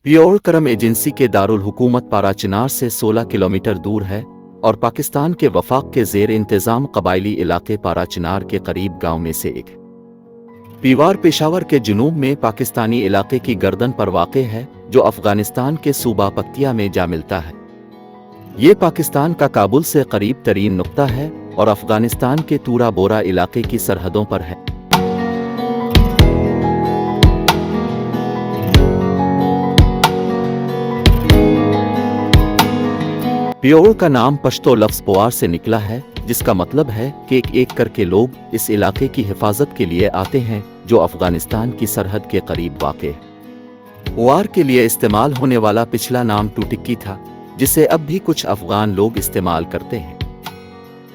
Pure करम agency के दारुल हुकूमत पाराचिनार से 16 किलोमीटर दूर है और पाकिस्तान के वफाक के ज़ेर इंतज़ाम कबायली इलाके पाराचिनार के करीब गांव में से एक है। पीवार पेशावर के जुनूब में पाकिस्तानी इलाके की गर्दन पर वाक़े है, जो अफ़गानिस्तान के सूबा पक्तिया में जा मिलता है। ये पाकिस्तान का काबुल से करीब तरीन नुक्ता है और अफ़गानिस्तान के तूरा बोरा इलाके की सरहदों पर है। पियोर का नाम पश्तो लफ्ज़ पुआर से निकला है, जिसका मतलब है कि एक एक करके लोग इस इलाके की हिफाजत के लिए आते हैं, जो अफ़गानिस्तान की सरहद के करीब वाक़े है। पुआर के लिए इस्तेमाल होने वाला पिछला नाम टूटिक्की था, जिसे अब भी कुछ अफ़गान लोग इस्तेमाल करते हैं।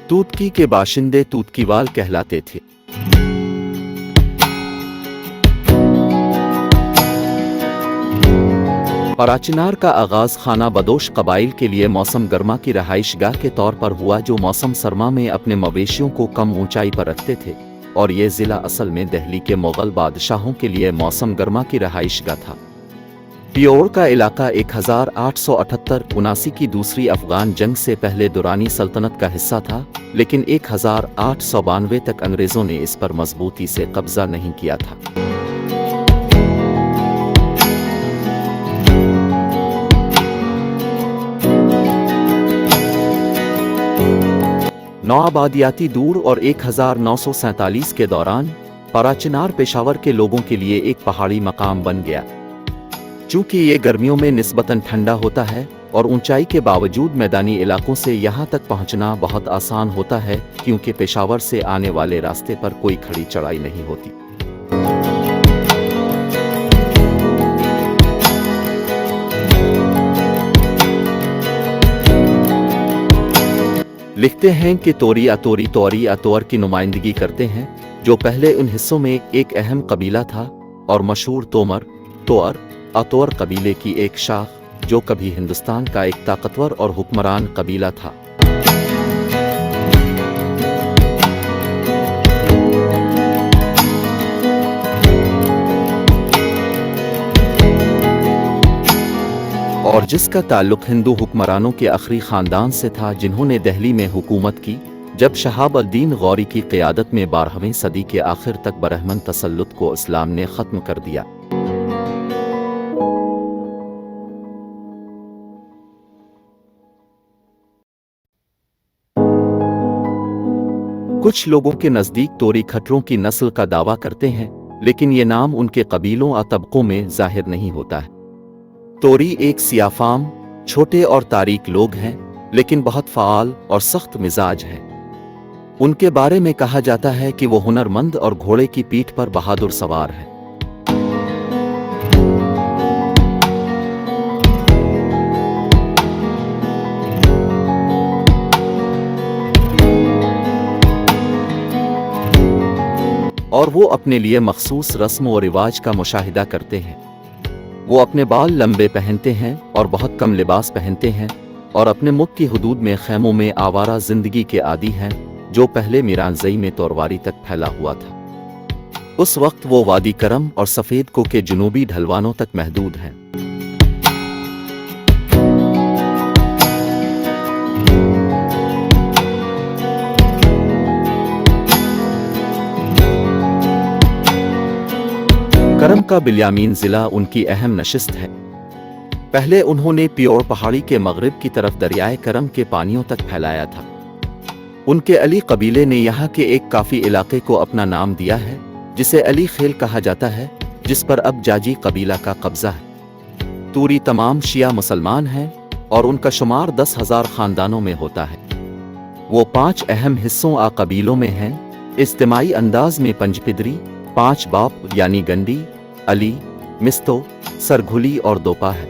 तूतकी के बाशिंदे तूतकीवाल कहलाते थे। पाराचिनार का आगाज़ खाना बदोश कबाइल के लिए मौसम गर्मा की रहाइशगाह के तौर पर हुआ, जो मौसम सरमा में अपने मवेशियों को कम ऊंचाई पर रखते थे, और ये ज़िला असल में दिल्ली के मुग़ल बादशाहों के लिए मौसम गर्मा की रहाइशगाह था। पियोर का इलाका 1878-79 की दूसरी अफ़गान जंग से पहले दुरानी सल्तनत का हिस्सा था, लेकिन 1892 तक अंग्रेज़ों ने इस पर मजबूती से कब्ज़ा नहीं किया था। नौआबादियाती दूर और 1947 के दौरान पाराचिनार पेशावर के लोगों के लिए एक पहाड़ी मकाम बन गया। चूँकि ये गर्मियों में निस्बतन ठंडा होता है और ऊंचाई के बावजूद मैदानी इलाकों से यहाँ तक पहुँचना बहुत आसान होता है, क्योंकि पेशावर से आने वाले रास्ते पर कोई खड़ी चढ़ाई नहीं होती। लिखते हैं कि तोरी अतोर की नुमाइंदगी करते हैं, जो पहले उन हिस्सों में एक अहम कबीला था और मशहूर तोर अतोर कबीले की एक शाख, जो कभी हिंदुस्तान का एक ताकतवर और हुक्मरान कबीला था। और जिसका ताल्लुक हिंदू हुक्मरानों के आखिरी ख़ानदान से था, जिन्होंने दिल्ली में हुकूमत की जब शहाब अल-दीन गौरी की क़ियादत में 12वीं सदी के आखिर तक बरहमन तसल्लुत को इस्लाम ने ख़त्म कर दिया। कुछ लोगों के नज़दीक तोरी खटरों की नस्ल का दावा करते हैं, लेकिन ये नाम उनके कबीलों और तबकों में ज़ाहिर नहीं होता है। तोरी एक सियाफाम, छोटे और तारीक लोग हैं, लेकिन बहुत फ़ाल और सख्त मिजाज हैं। उनके बारे में कहा जाता है कि वो हुनरमंद और घोड़े की पीठ पर बहादुर सवार है। और वो अपने लिए मखसूस रस्म और रिवाज का मुशाहिदा करते हैं। वो अपने बाल लंबे पहनते हैं और बहुत कम लिबास पहनते हैं, और अपने मुल्क की हुदूद में खैमों में आवारा जिंदगी के आदी हैं, जो पहले मीरानज़ई में तोरवारी तक फैला हुआ था। उस वक्त वो वादी करम और सफ़ेद को के जुनूबी ढलवानों तक महदूद हैं। करम का बिल्यामीन ज़िला उनकी अहम नशिस्त है। पहले उन्होंने पियोर पहाड़ी के मगरिब की तरफ दरियाए करम के पानियों तक फैलाया था। उनके अली कबीले ने यहाँ के एक काफ़ी इलाके को अपना नाम दिया है, जिसे अली खेल कहा जाता है, जिस पर अब जाजी कबीला का कब्ज़ा है। तूरी तमाम शिया मुसलमान हैं और उनका शुमार 10,000 ख़ानदानों में होता है। वो 5 अहम हिस्सों आ कबीलों में हैं। इज्तिमाई अंदाज में पंजपिदरी, 5 बाप यानी गंडी, अली, मिस्तो, सरघुली और दोपा है।